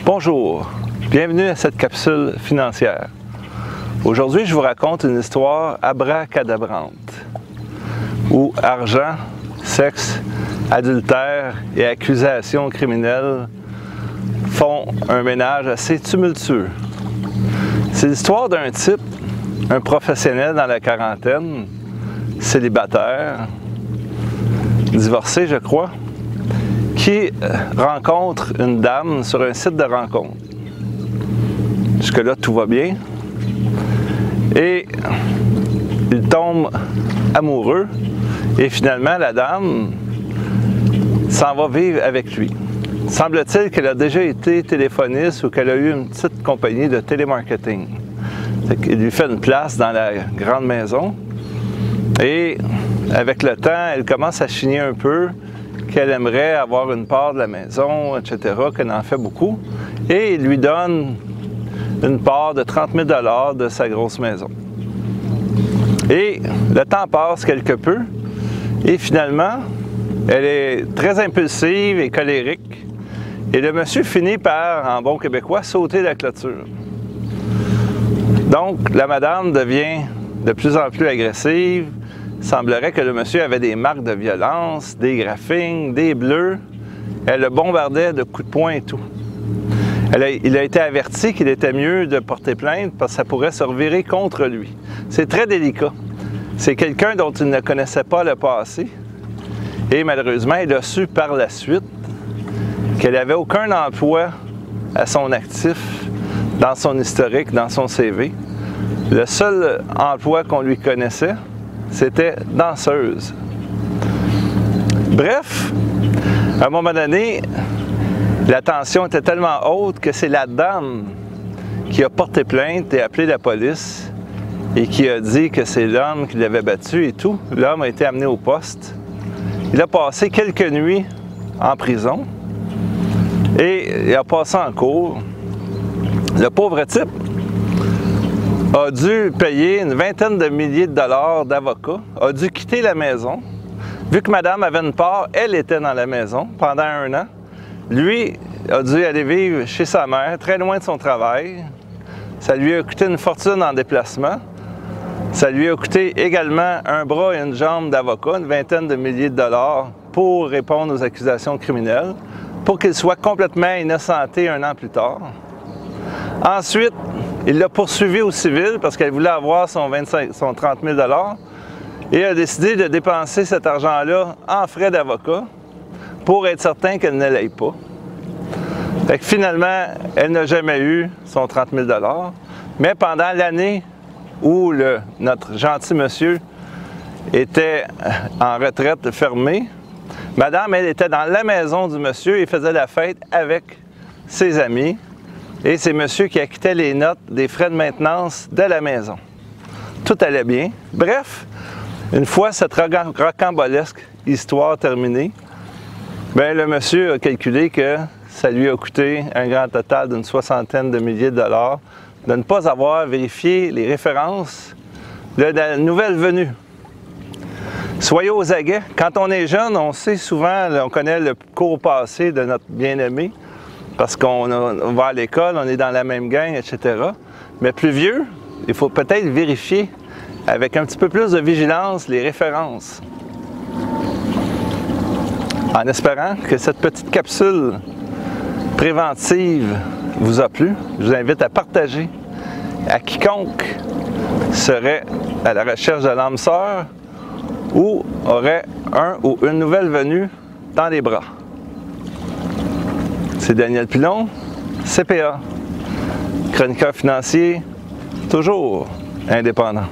Bonjour, bienvenue à cette capsule financière. Aujourd'hui, je vous raconte une histoire abracadabrante où argent, sexe, adultère et accusations criminelles font un ménage assez tumultueux. C'est l'histoire d'un type, un professionnel dans la quarantaine, célibataire, divorcé je crois, qui rencontre une dame sur un site de rencontre. Jusque-là, tout va bien. Et il tombe amoureux et finalement, la dame s'en va vivre avec lui. Semble-t-il qu'elle a déjà été téléphoniste ou qu'elle a eu une petite compagnie de télémarketing. Il lui fait une place dans la grande maison et avec le temps, elle commence à chigner un peu qu'elle aimerait avoir une part de la maison, etc., qu'elle en fait beaucoup. Et il lui donne une part de 30 000 $ de sa grosse maison. Et le temps passe quelque peu et finalement, elle est très impulsive et colérique. Et le monsieur finit par, en bon québécois, sauter la clôture. Donc, la madame devient de plus en plus agressive. Il semblerait que le monsieur avait des marques de violence, des graphings, des bleus. Elle le bombardait de coups de poing et tout. Il a été averti qu'il était mieux de porter plainte parce que ça pourrait se revirer contre lui. C'est très délicat. C'est quelqu'un dont il ne connaissait pas le passé. Et malheureusement, il a su par la suite qu'elle n'avait aucun emploi à son actif, dans son historique, dans son CV. Le seul emploi qu'on lui connaissait, c'était danseuse. Bref, à un moment donné, la tension était tellement haute que c'est la dame qui a porté plainte et appelé la police et qui a dit que c'est l'homme qui l'avait battu et tout. L'homme a été amené au poste. Il a passé quelques nuits en prison et il a passé en cour. Le pauvre type a dû payer une vingtaine de milliers de dollars d'avocat, a dû quitter la maison. Vu que madame avait une part, elle était dans la maison pendant 1 an. Lui a dû aller vivre chez sa mère, très loin de son travail. Ça lui a coûté une fortune en déplacement. Ça lui a coûté également un bras et une jambe d'avocat, une vingtaine de milliers de dollars pour répondre aux accusations criminelles, pour qu'il soit complètement innocenté 1 an plus tard. Ensuite, il l'a poursuivi au civil parce qu'elle voulait avoir son 30 000 $ et a décidé de dépenser cet argent-là en frais d'avocat pour être certain qu'elle ne l'aille pas. Fait que finalement, elle n'a jamais eu son 30 000 $, mais pendant l'année où notre gentil monsieur était en retraite fermée, madame, elle était dans la maison du monsieur et faisait la fête avec ses amis. Et c'est monsieur qui acquittait les notes des frais de maintenance de la maison. Tout allait bien. Bref, une fois cette rocambolesque histoire terminée, bien, le monsieur a calculé que ça lui a coûté un grand total d'une 60aine de milliers de dollars de ne pas avoir vérifié les références de la nouvelle venue. Soyez aux aguets. Quand on est jeune, on sait souvent, on connaît le court passé de notre bien-aimé, parce qu'on va à l'école, on est dans la même gang, etc. Mais plus vieux, il faut peut-être vérifier avec un petit peu plus de vigilance les références. En espérant que cette petite capsule préventive vous a plu, je vous invite à partager à quiconque serait à la recherche de l'âme sœur ou aurait un ou une nouvelle venue dans les bras. C'est Daniel Pilon, CPA, chroniqueur financier, toujours indépendant.